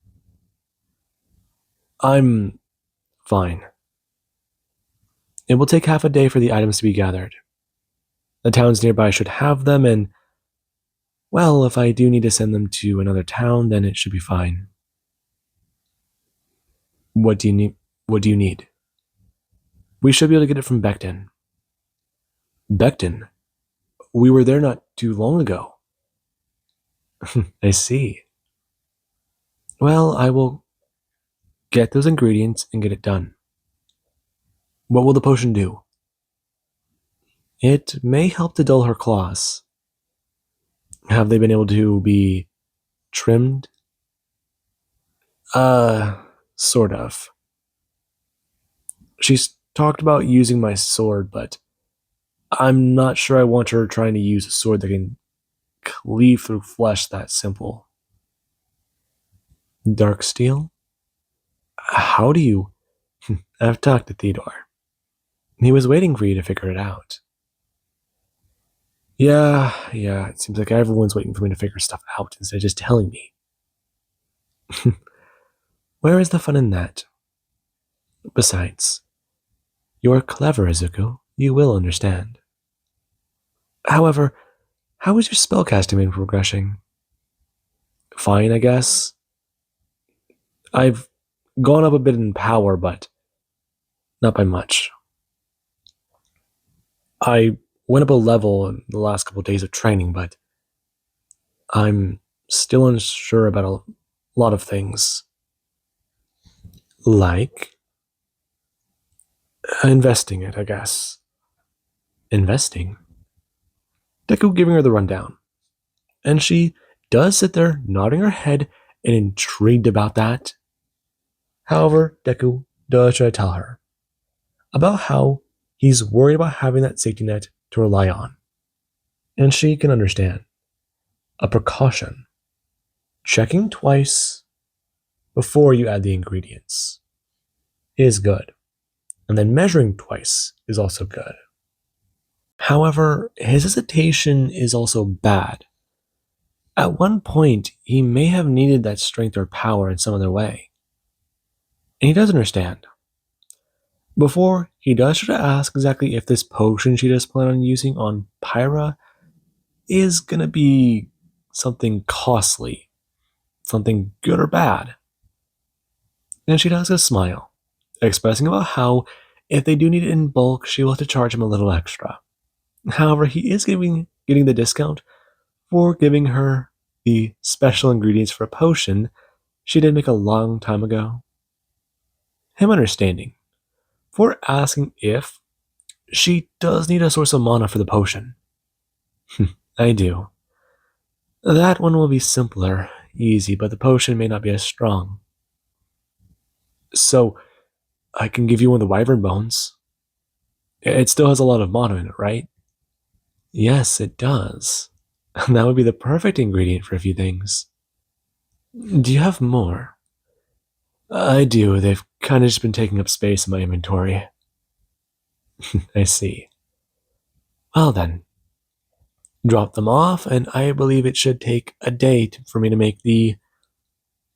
I'm fine. It will take half a day for the items to be gathered. The towns nearby should have them, and, well, if I do need to send them to another town, then it should be fine. What do you need? What do you need? We should be able to get it from Becton. Becton? We were there not too long ago. I see. Well, I will get those ingredients and get it done. What will the potion do? It may help to dull her claws. Have they been able to be trimmed? Sort of. She's talked about using my sword, but I'm not sure I want her trying to use a sword that can cleave through flesh that simple. Dark steel? How do you? I've talked to Theodore. He was waiting for you to figure it out. Yeah, it seems like everyone's waiting for me to figure stuff out instead of just telling me. Where is the fun in that? Besides, you're clever, Izuku. You will understand. However, how is your spellcasting been progressing? Fine, I guess. I've gone up a bit in power, but not by much. I went up a level in the last couple of days of training, but I'm still unsure about a lot of things. Like? Investing it, I guess. Investing? Deku giving her the rundown. And she does sit there nodding her head and intrigued about that. However, Deku does try to tell her about how he's worried about having that safety net to rely on. And she can understand. A precaution. Checking twice before you add the ingredients is good. And then measuring twice is also good. However, his hesitation is also bad. At one point, he may have needed that strength or power in some other way. And he does understand. Before, he does try to ask exactly if this potion she does plan on using on Pyra is gonna be something costly, something good or bad. And she does a smile, expressing about how if they do need it in bulk, she will have to charge him a little extra. However, he is getting the discount for giving her the special ingredients for a potion she did make a long time ago. Him understanding, for asking if she does need a source of mana for the potion. I do. That one will be simpler, easy, but the potion may not be as strong. So, I can give you one of the wyvern bones. It still has a lot of mana in it, right? Yes, it does. That would be the perfect ingredient for a few things. Do you have more? I do. They've kind of just been taking up space in my inventory. I see. Well then, drop them off, and I believe it should take a day for me to make the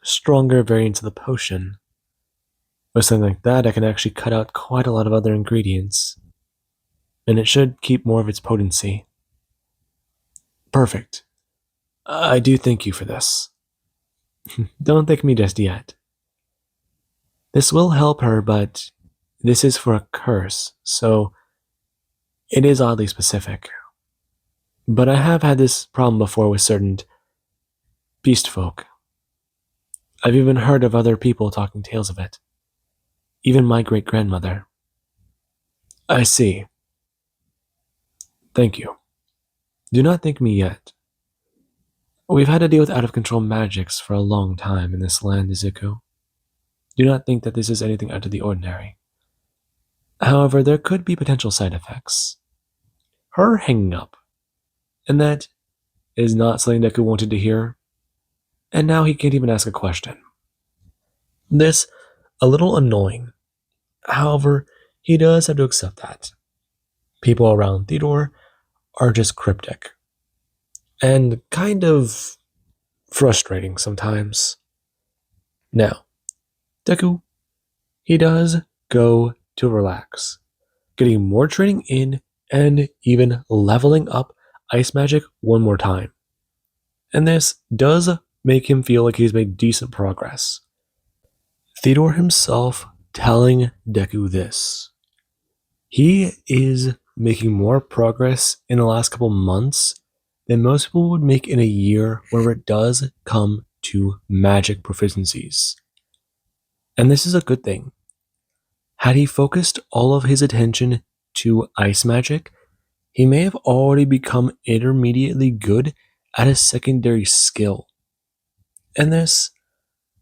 stronger variants of the potion. With something like that, I can actually cut out quite a lot of other ingredients, and it should keep more of its potency. Perfect. I do thank you for this. Don't thank me just yet. This will help her, but this is for a curse, so it is oddly specific. But I have had this problem before with certain beast folk. I've even heard of other people talking tales of it. Even my great-grandmother. I see. Thank you. Do not thank me yet. We've had to deal with out-of-control magics for a long time in this land, Izuku. Do not think that this is anything out of the ordinary. However, there could be potential side effects. Her hanging up. And that is not something Deku wanted to hear. And now he can't even ask a question. This, a little annoying. However, he does have to accept that. People around Theodore are just cryptic. And kind of frustrating sometimes. Now, Deku, he does go to relax, getting more training in and even leveling up ice magic one more time. And this does make him feel like he's made decent progress. Theodore himself telling Deku this. He is making more progress in the last couple months than most people would make in a year whenever it does come to magic proficiencies. And this is a good thing. Had he focused all of his attention to ice magic, he may have already become intermediately good at a secondary skill. And this,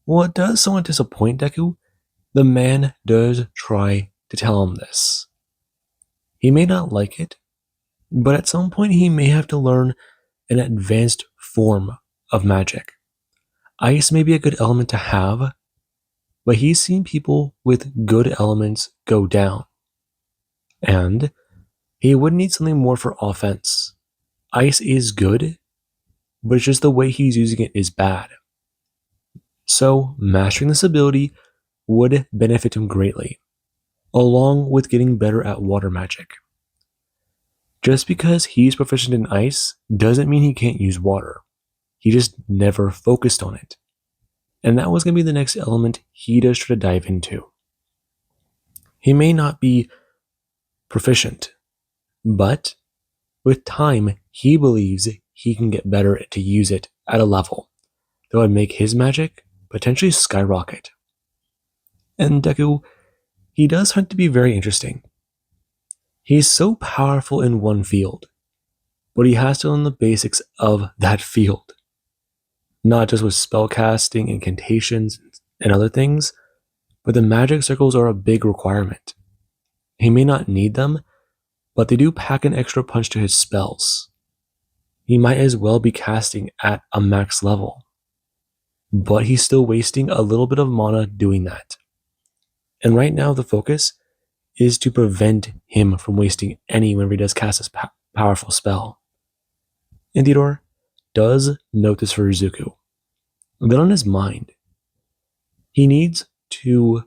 well, it does somewhat disappoint Deku. The man does try to tell him this. He may not like it, but at some point he may have to learn an advanced form of magic. Ice may be a good element to have, but he's seen people with good elements go down. And he would need something more for offense. Ice is good, but it's just the way he's using it is bad. So, mastering this ability would benefit him greatly, along with getting better at water magic. Just because he's proficient in ice doesn't mean he can't use water. He just never focused on it. And that was going to be the next element he does try to dive into. He may not be proficient, but with time, he believes he can get better to use it at a level that would make his magic potentially skyrocket. And Deku, he does hunt to be very interesting. He's so powerful in one field, but he has to learn the basics of that field. Not just with spellcasting, incantations, and other things, but the magic circles are a big requirement. He may not need them, but they do pack an extra punch to his spells. He might as well be casting at a max level, but he's still wasting a little bit of mana doing that. And right now the focus is to prevent him from wasting any whenever he does cast his powerful spell. And Theodore does note this for Izuku. Then on his mind, he needs to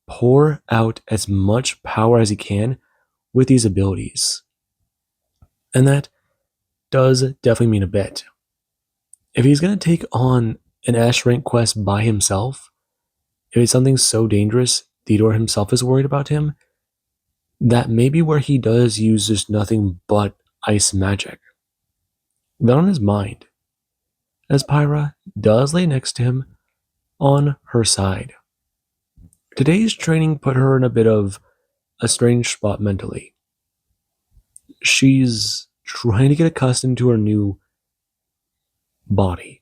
pour out as much power as he can with these abilities. And that does definitely mean a bit. If he's going to take on an Ash rank quest by himself, if it's something so dangerous Theodore himself is worried about him, that may be where he does use just nothing but ice magic. Then on his mind, as Pyra does lay next to him on her side. Today's training put her in a bit of a strange spot mentally. She's trying to get accustomed to her new body.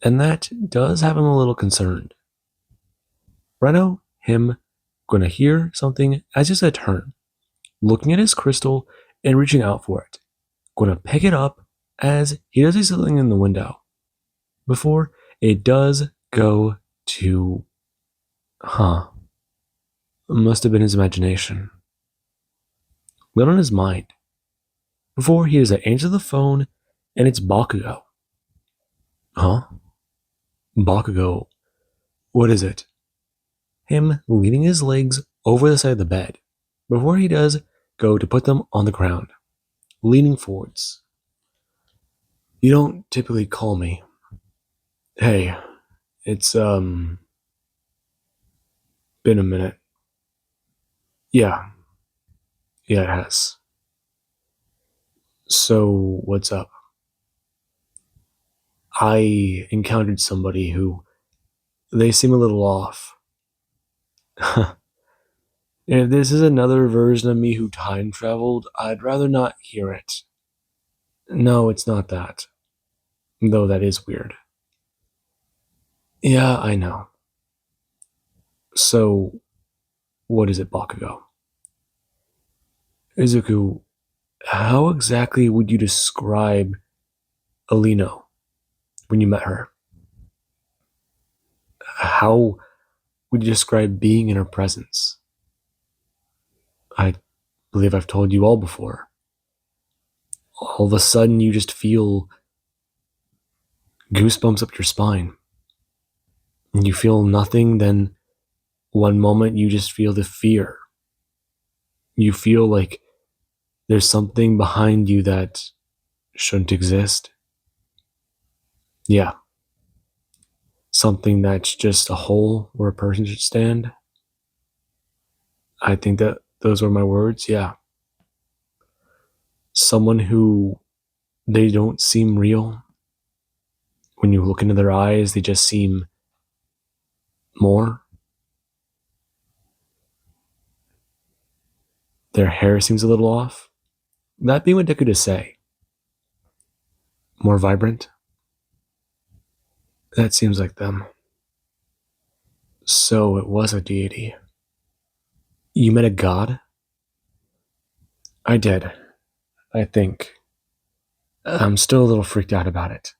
And that does have him a little concerned. Right now, him gonna hear something as just a turn, looking at his crystal and reaching out for it. Gonna pick it up as he does see something in the window. Before it does go to... Must have been his imagination. Lit on his mind. Before he is answer the phone and it's Bakugo. Huh? Bakugo, what is it? Him leaning his legs over the side of the bed before he does go to put them on the ground, leaning forwards. You don't typically call me. Hey, it's been a minute. Yeah, yeah, it has. So, what's up? I encountered somebody who they seem a little off. If this is another version of me who time traveled, I'd rather not hear it. No, it's not that. Though that is weird. Yeah, I know. So, what is it, Bakugo? Izuku, how exactly would you describe Alino when you met her? How would you describe being in her presence? I believe I've told you all before. All of a sudden, you just feel goosebumps up your spine. And you feel nothing, then one moment you just feel the fear. You feel like there's something behind you that shouldn't exist. Yeah. Something that's just a hole where a person should stand. I think that those were my words. Yeah. Someone who they don't seem real. When you look into their eyes, they just seem more. Their hair seems a little off. That being what Deku to say. More vibrant. That seems like them. So it was a deity. You met a god? I did. I think. I'm still a little freaked out about it.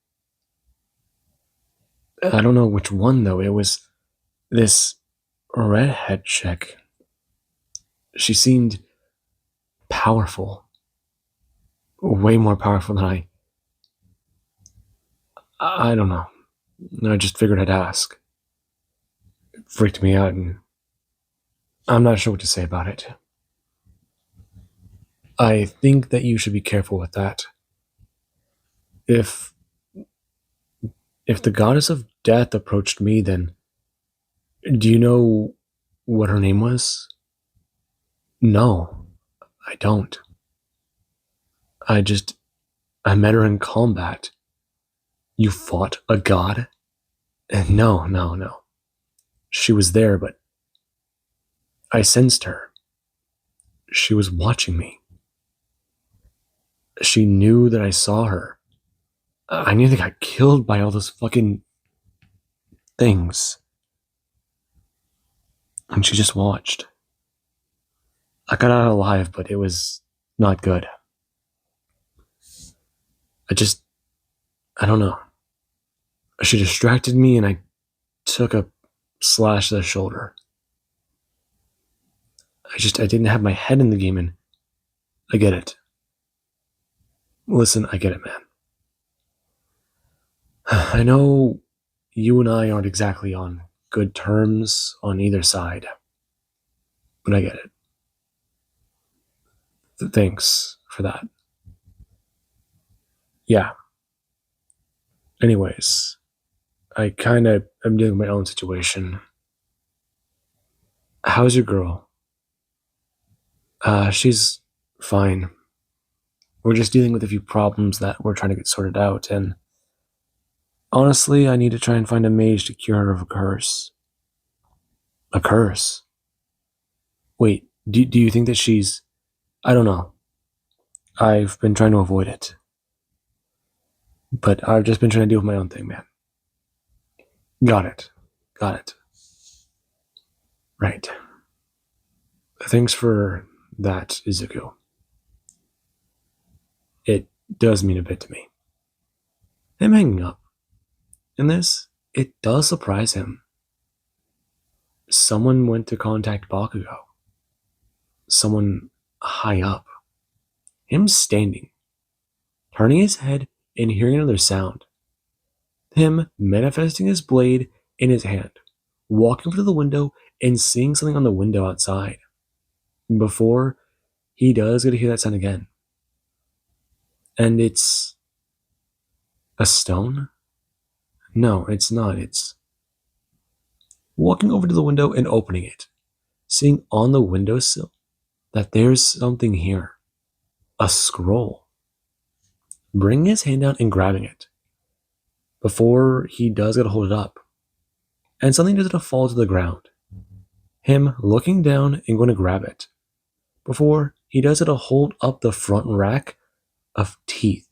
I don't know which one though. It was this redhead chick. She seemed powerful. Way more powerful than I don't know. I just figured I'd ask. It freaked me out and I'm not sure what to say about it. I think that you should be careful with that. If the goddess of death approached me, then do you know what her name was? No, I don't. I just I met her in combat. You fought a god? No, no, no. She was there, but I sensed her. She was watching me. She knew that I saw her. I nearly got killed by all those fucking things. And she just watched. I got out alive, but it was not good. I don't know. She distracted me and I took a slash to the shoulder. I didn't have my head in the game and I get it. Listen, I get it, man. I know you and I aren't exactly on good terms on either side, but I get it. Thanks for that. Yeah. Anyways, I kind of am dealing with my own situation. How's your girl? She's fine. We're just dealing with a few problems that we're trying to get sorted out, and honestly, I need to try and find a mage to cure her of a curse. A curse? Wait, do you think that she's. I don't know. I've been trying to avoid it. But I've just been trying to deal with my own thing, man. Got it. Got it. Right. Thanks for that, Izuku. It does mean a bit to me. Him hanging up. In this, it does surprise him. Someone went to contact Bakugo. Someone high up. Him standing, turning his head and hearing another sound. Him manifesting his blade in his hand, walking over to the window and seeing something on the window outside. Before he does get to hear that sound again. And it's a stone? No, it's not. It's walking over to the window and opening it, seeing on the windowsill that there's something here. A scroll. Bringing his hand out and grabbing it. Before he does get to hold it up. And something does to fall to the ground. Him looking down and going to grab it. Before he does it to hold up the front rack of teeth.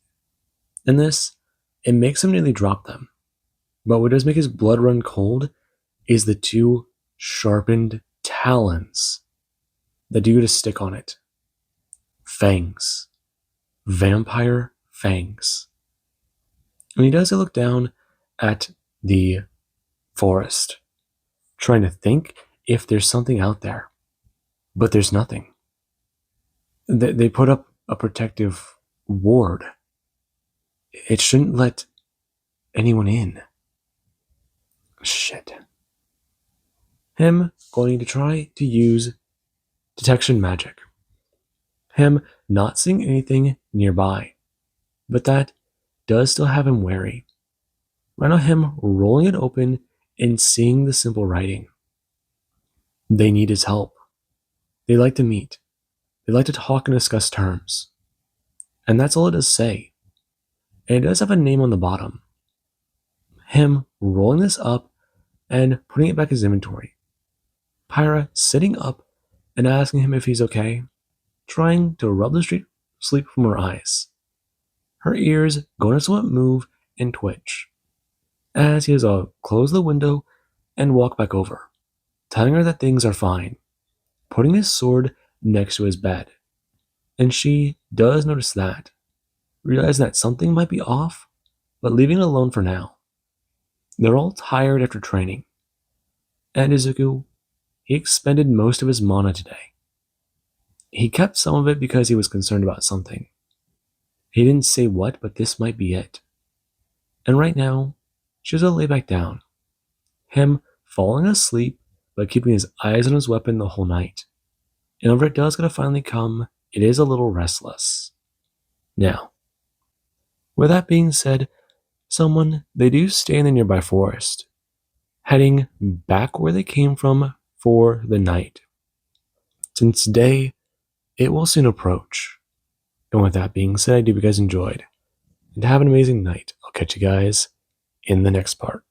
And this, it makes him nearly drop them. But what does make his blood run cold is the two sharpened talons that do to stick on it. Fangs. Vampire fangs. And he does look down at the forest, trying to think if there's something out there. But there's nothing. They put up a protective ward. It shouldn't let anyone in. Shit. Him going to try to use detection magic. Him not seeing anything nearby. But that does still have him wary. Right now him rolling it open and seeing the simple writing. They need his help. They like to meet. They like to talk and discuss terms. And that's all it does say. And it does have a name on the bottom. Him rolling this up and putting it back in his inventory. Pyra sitting up and asking him if he's okay, trying to rub the sleep from her eyes. Her ears going to somewhat move and twitch, as he has to close the window and walk back over, telling her that things are fine, putting his sword next to his bed. And she does notice that, realizing that something might be off, but leaving it alone for now. They're all tired after training, and Izuku, he expended most of his mana today. He kept some of it because he was concerned about something. He didn't say what, but this might be it. And right now, she has to lay back down. Him falling asleep, but keeping his eyes on his weapon the whole night. And whenever it does gotta finally come, it is a little restless. Now, with that being said, they do stay in the nearby forest, heading back where they came from for the night. Since day, it will soon approach. And with that being said, I do hope you guys enjoyed. And have an amazing night. I'll catch you guys in the next part.